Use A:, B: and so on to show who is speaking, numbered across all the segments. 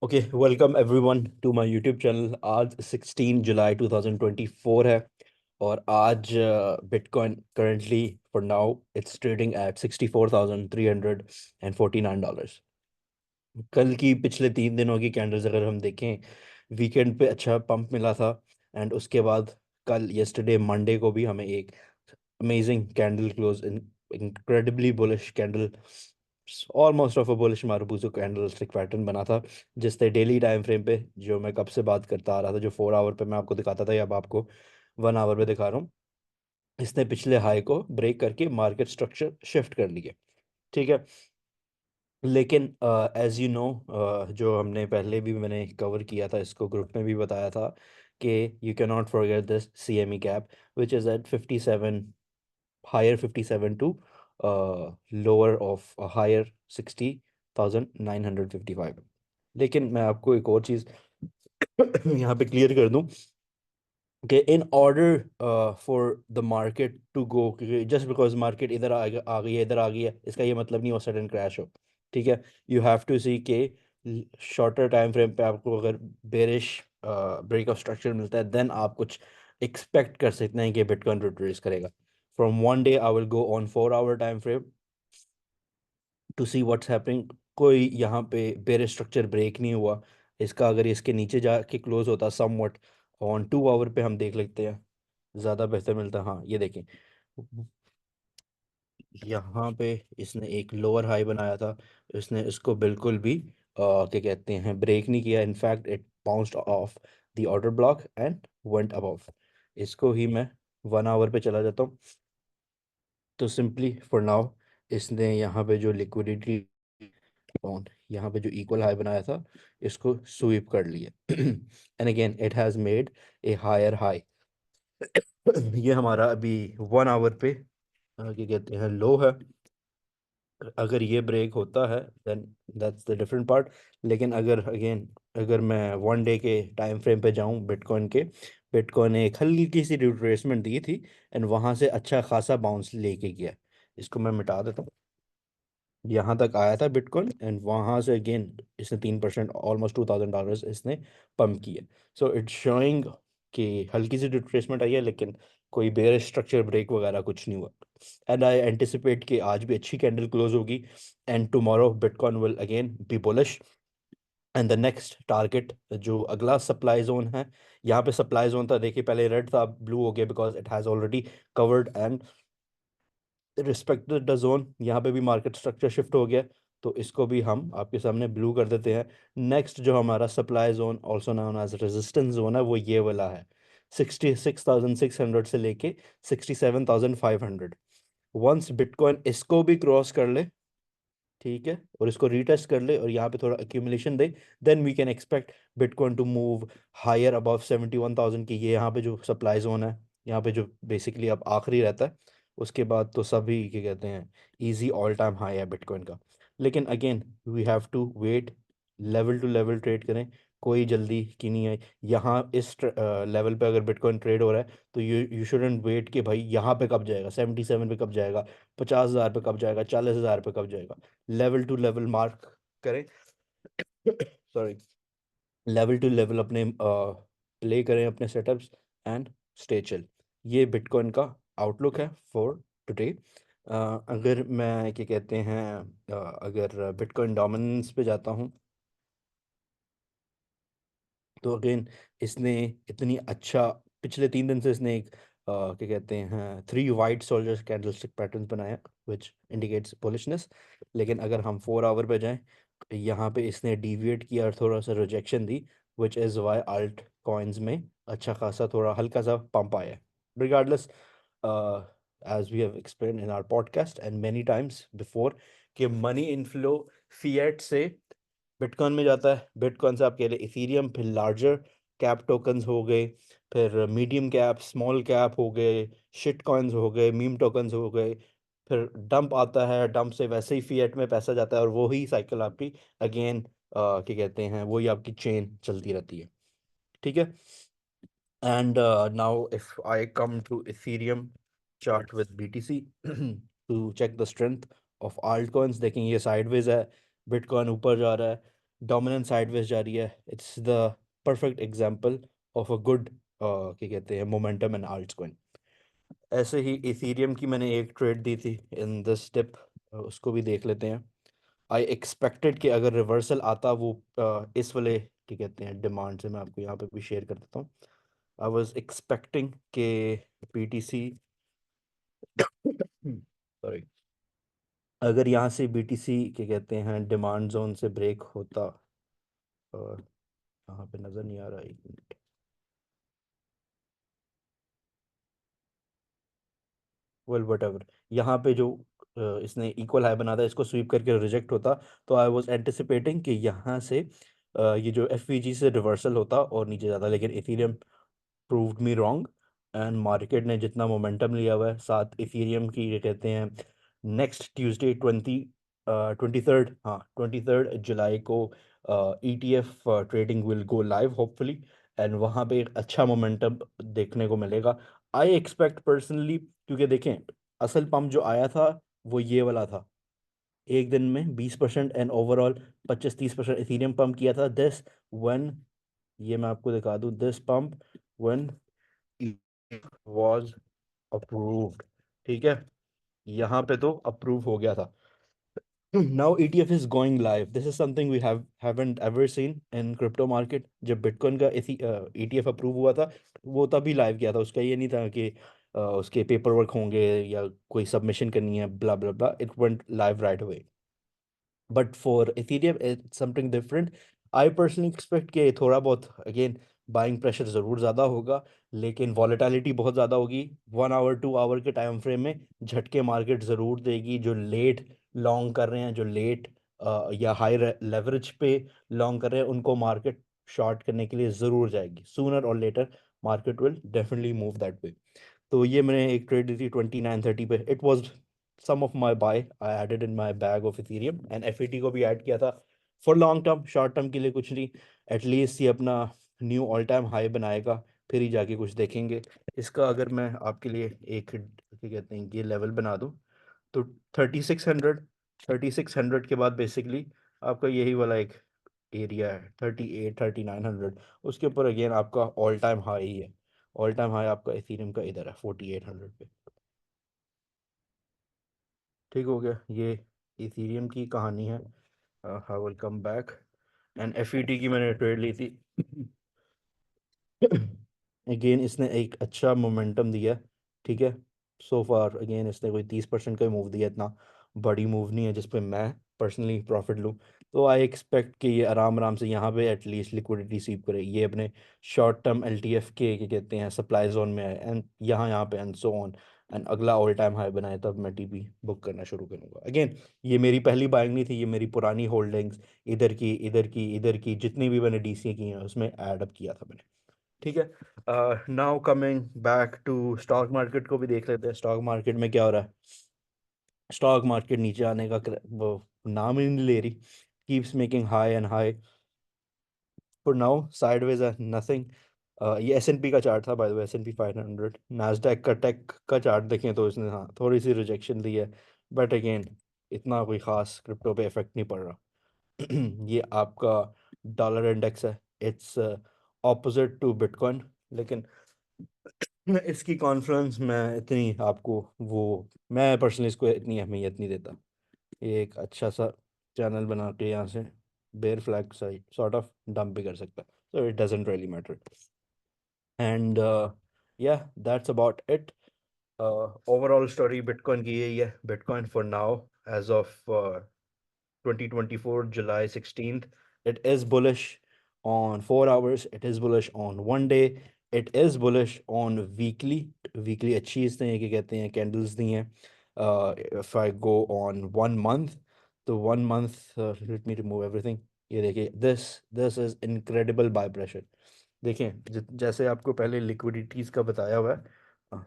A: Okay, welcome everyone to my YouTube channel. आज 16 जुलाई 2024 है और आज bitcoin currently for now it's trading at $64,349। कल की पिछले 3 दिनों की कैंडल्स अगर हम देखें, वीकेंड पे अच्छा पंप मिला था एंड उसके बाद कल यस्टरडे मंडे को भी हमें एक amazing candle close, incredibly bullish candle, almost of a bullish marubozu candlestick pattern बना था, जिससे डेली टाइम फ्रेम पे जो मैं कब से बात करता आ रहा था, जो 4 आवर पे मैं आपको दिखाता था या अब आपको 1 आवर पे दिखा रहा हूँ, इसने पिछले हाई को ब्रेक करके मार्केट स्ट्रक्चर शिफ्ट कर लिया। ठीक है, लेकिन एज यू नो, जो हमने पहले भी मैंने कवर किया था, इसको ग्रुप में भी बताया था कि you can not forget this CME cap which is at 57, higher 57 to lower of higher 60,955। लेकिन मैं आपको एक और चीज़ यहाँ पे क्लियर कर दूं कि in order for the market to go, just because market इधर आ गई है, इधर आ गई है, इसका ये मतलब नहीं वो सडन क्रैश हो। ठीक है, यू हैव टू सी के शॉर्टर टाइम फ्रेम पे आपको अगर बेरिश ब्रेक ऑफ स्ट्रक्चर मिलता है, देन आप कुछ एक्सपेक्ट कर सकते हैं कि बिटकॉइन रिट्रेस करेगा। From one day I will go on 4 hour time frame to see what's happening. कोई यहाँ पे बेरिश स्ट्रक्चर ब्रेक नहीं हुआ इसका। अगर इसके नीचे जाके क्लोज होता समवट ऑन 2 आवर पे, हम देख लेते हैं, ज़्यादा बेहतर मिलता। हाँ, ये देखें, यहाँ पे इसने एक लोअर हाई बनाया था, इसने इसको बिल्कुल भी क्या कहते हैं, ब्रेक नहीं किया। In fact it bounced of the order block and went above. इसको ही मैं 1 आवर पे चला जाता हूँ, तो सिंपली फॉर नाउ इसने यहाँ पे जो लिक्विडिटी ऑन, यहाँ पे जो इक्वल हाई बनाया था, इसको स्वीप कर लिया and again it has made a higher high. ये हमारा अभी 1 आवर पे क्या कहते हैं, लो है। अगर ये ब्रेक होता है then that's the different part. लेकिन अगर अगेन, अगर मैं वन डे के टाइम फ्रेम पे जाऊं बिटकॉइन के, बिटकॉइन ने एक हल्की सी रिट्रेसमेंट दी थी एंड वहां से अच्छा खासा बाउंस लेके गया। इसको मैं मिटा देता हूँ। यहाँ तक आया था बिटकॉइन एंड वहाँ से अगेन इसने 3%, ऑलमोस्ट $2,000 इसने पंप किया। सो इट्स शोइंग कि हल्की सी रिट्रेसमेंट आई है, लेकिन कोई बेयर स्ट्रक्चर ब्रेक वगैरह कुछ नहीं हुआ। एंड आई एंटिसिपेट कि आज भी अच्छी कैंडल क्लोज होगी and tomorrow bitcoin will again B bullish. And the next target, जो अगला सप्लाई जोन है, यहाँ पे सप्लाई जोन था, देखिए पहले रेड था, ब्लू हो गया because it has already covered and respected the zone. यहाँ पे भी मार्केट स्ट्रक्चर शिफ्ट हो गया, तो इसको भी हम आपके सामने ब्लू कर देते हैं। नेक्स्ट जो हमारा supply zone, also known as resistance zone है, वो ये वाला है, 66,600 से लेके 67,500। वंस बिटकॉइन इसको भी क्रॉस कर ले, ठीक है, और इसको रीटेस्ट कर ले और यहाँ पे थोड़ा एक्यूमुलेशन दे, then we can expect bitcoin to move higher above 71,000 की। ये यहाँ पे जो सप्लाई जोन है, यहाँ पे जो बेसिकली अब आखिरी रहता है, उसके बाद तो सभी क्या कहते हैं, इजी ऑल टाइम हाई है बिटकॉइन का। लेकिन again we have to wait, level to level trade करें, कोई जल्दी की नहीं है। यहाँ इस लेवल पे अगर बिटकॉइन ट्रेड हो रहा है, तो यू शुडंट वेट कि भाई यहाँ पे कब जाएगा, 77 पे कब जाएगा, 50,000 पे कब जाएगा, 40,000 पे कब जाएगा। लेवल टू लेवल मार्क करें, सॉरी, लेवल टू लेवल अपने प्ले करें अपने सेटअप्स एंड स्टे चिल। ये बिटकॉइन का आउटलुक है फॉर टुडे। अगर मैं क्या कहते हैं, अगर बिटकॉइन डोमिनेंस पे जाता हूँ, तो अगेन इसने इतनी अच्छा, पिछले 3 दिन से इसने एक क्या कहते हैं, 3 वाइट सोल्जर्स कैंडलस्टिक पैटर्न बनाया विच इंडिकेट्स बुलिशनेस। लेकिन अगर हम 4 आवर पे जाएं, यहाँ पे इसने डिविएट किया और थोड़ा सा रिजेक्शन दी, which is why alt coins में अच्छा खासा थोड़ा हल्का सा पंप आया है। Regardless, as we have explain in our podcast and many times before, कि मनी इनफ्लो फिएट से बिटकॉइन में जाता है, बिटकॉइन से आप कह रहे इथीरियम, फिर लार्जर कैप टोकन्स हो गए, फिर मीडियम कैप, स्मॉल कैप हो गए, शिट कॉइन्स हो गए, मीम टोकन्स हो गए, फिर डंप आता है, डंप से वैसे ही फिएट में पैसा जाता है और वही साइकिल आपकी अगेन क्या कहते हैं, वही आपकी चेन चलती रहती है। ठीक है, and now if I come to Ethereum chart with BTC to check the strength of altcoins, देखें ये sideways है, बिटकॉइन ऊपर जा रहा है, डोमिनेंट साइडवेज जा रही है। It's the perfect example of a good क्या कहते हैं मोमेंटम इन आल्ट्स कॉइन। ऐसे ही इथीरियम की मैंने एक ट्रेड दी थी इन दिस स्टेप, उसको भी देख लेते हैं। आई एक्सपेक्टेड कि अगर रिवर्सल आता वो इस वाले क्या कहते हैं डिमांड से, मैं आपको यहाँ पे भी शेयर कर देता हूँ। आई वाज एक्सपेक्टिंग के बीटीसी सॉरी, अगर यहाँ से बीटीसी क्या कहते हैं डिमांड जोन से ब्रेक होता, यहाँ पे नज़र नहीं आ रहा, एक मिनट। वेल वट एवर, यहाँ पे जो इसने इक्वल हाई बना था, इसको स्वीप करके रिजेक्ट होता, तो आई वाज एंटिसिपेटिंग कि यहाँ से ये जो एफ से रिवर्सल होता और नीचे जाता, लेकिन Ethereum proved me wrong. And market ने जितना मोमेंटम लिया हुआ है, साथ इथेरियम की ये कहते हैं नेक्स्ट ट्यूसडे 23rd, हाँ 23rd जुलाई को ETF trading will go live hopefully, and वहाँ पे एक अच्छा मोमेंटम देखने को मिलेगा। आई एक्सपेक्ट पर्सनली, क्योंकि देखें असल पंप जो आया था वो ये वाला था, एक दिन में 20% एंड ओवरऑल 25-30% इथेरियम पंप किया था। दिस वन, ये मैं आपको दिखा दूं, this pump one was approved, ठीक है, यहाँ पे तो अप्रूव हो गया था। Now ETF is going live. This is something we haven't ever seen in crypto market. जब बिटकॉइन का ETF अप्रूव हुआ था, वो तभी लाइव किया था। उसका ये नहीं था कि उसके पेपर वर्क होंगे या कोई सबमिशन करनी है, blah blah blah, it went live right away. But for Ethereum it's something different. I personally expect कि थोड़ा बहुत अगेन बाइंग प्रेशर ज़रूर ज़्यादा होगा, लेकिन वॉलेटिलिटी बहुत ज़्यादा होगी। 1 आवर 2 आवर के टाइम फ्रेम में झटके मार्केट ज़रूर देगी। जो लेट लॉन्ग कर रहे हैं, जो लेट या हाई लेवरेज पे लॉन्ग कर रहे हैं, उनको मार्केट शॉर्ट करने के लिए ज़रूर जाएगी। सूनर और later market will definitely move that way. तो ये मैंने एक ट्रेड दी थी 2930 पे। It was some of my buy, I added in my bag of ethereum, and FET को भी ऐड किया था for long term. Short term के लिए कुछ नहीं, एटलीस्ट ये अपना न्यू ऑल टाइम हाई बनाएगा, फिर ही जाके कुछ देखेंगे। इसका अगर मैं आपके लिए एक क्या कहते हैं ये लेवल बना दूं, तो 3600 के बाद बेसिकली आपका यही वाला एक एरिया है, 38 3900। उसके ऊपर अगेन आपका ऑल टाइम हाई ही है। ऑल टाइम हाई आपका इथेरियम का इधर है 4800 पे। ठीक हो गया, ये इथेरियम की कहानी है। I will come back. And FET की मैंने ट्रेड ली थी। अगेन इसने एक अच्छा मोमेंटम दिया, ठीक है। सो फार अगेन इसने कोई 30% का मूव दिया, इतना बड़ी मूव नहीं है जिस पे मैं पर्सनली प्रॉफिट लूँ। तो आई एक्सपेक्ट कि ये आराम आराम से यहाँ पे एटलीस्ट लिक्विडिटी सीप करे, ये अपने शॉर्ट टर्म एलटीएफ के क्या कहते हैं सप्लाई जोन में आए, एंड यहाँ पे एंड सो ऑन, एंड अगला ऑल टाइम हाई बनाए, तब मैं टीपी बुक करना शुरू करूँगा। अगेन ये मेरी पहली बाइंग नहीं थी, ये मेरी पुरानी होल्डिंग्स इधर की इधर की इधर की जितनी भी मैंने डीसी की हैं उसमें ऐड अप किया था मैंने, ठीक है। Now coming back to stock market को भी देख लेते हैं। स्टॉक मार्केट में क्या हो रहा है। स्टॉक मार्केट नीचे आने का वो नाम ही नहीं ले रही, keeps making high and high. For now sideways है नथिंग। ये एसएनपी का चार्ट था by the way, S&P 500। Nasdaq का टेक का चार्ट देखें तो इसने हाँ थोड़ी सी रिजेक्शन दी है, बट अगेन इतना कोई खास क्रिप्टो पे इफेक्ट नहीं पड़ रहा। ये आपका डॉलर इंडेक्स है, इट्स ऑपोजिट टू बिटकॉइन, लेकिन इसकी कॉन्फ्रेंस में इतनी आपको वो, मैं पर्सनली इसको इतनी अहमियत नहीं देता। ये एक अच्छा सा चैनल बना के यहाँ से bear flag sort of dump भी कर सकता है, so it doesn't really matter. And yeah, that's about it. Overall story Bitcoin की यही है। Bitcoin for now as of 2024 July 16th, it is bullish on 4 hours, it is bullish on 1 day, it is bullish on weekly अच्छी इसने ये कहते हैं candles दी हैं। if I go on 1 month, तो 1 month, let me remove everything। ये देखिए, this is incredible buy pressure। देखें जैसे आपको पहले लिक्विडिटीज का बताया हुआ है,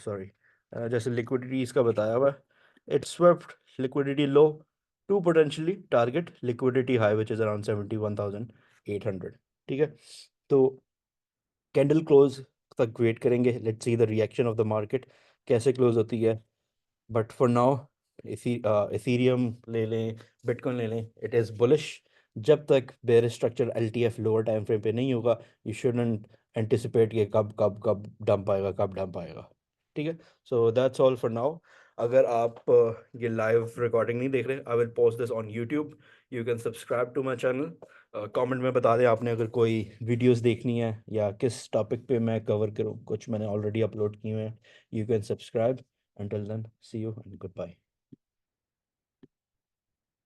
A: सॉरी, जैसे लिक्विडिटीज का बताया हुआ है, it swept liquidity low to potentially target liquidity high which is around 71,800, ठीक है। तो कैंडल क्लोज तक वेट करेंगे, let's see the reaction of the market कैसे क्लोज होती है। बट फॉर नाउ इथीरियम ले लें, बिटकॉइन ले लें, इट इज़ बुलिश। जब तक bear structure LTF lower time frame पे नहीं होगा, यू शुडंट एंटिसिपेट कि कब कब कब डंप आएगा, कब डंप आएगा। ठीक है, so that's all for now. अगर आप ये लाइव रिकॉर्डिंग नहीं देख रहे, I will post this on YouTube, you can subscribe to my channel. Comment में बता दें आपने अगर कोई वीडियोस देखनी है या किस टॉपिक पे मैं कवर करूँ, कुछ मैंने ऑलरेडी अपलोड किए हैं। You can subscribe. Until then, see you and goodbye.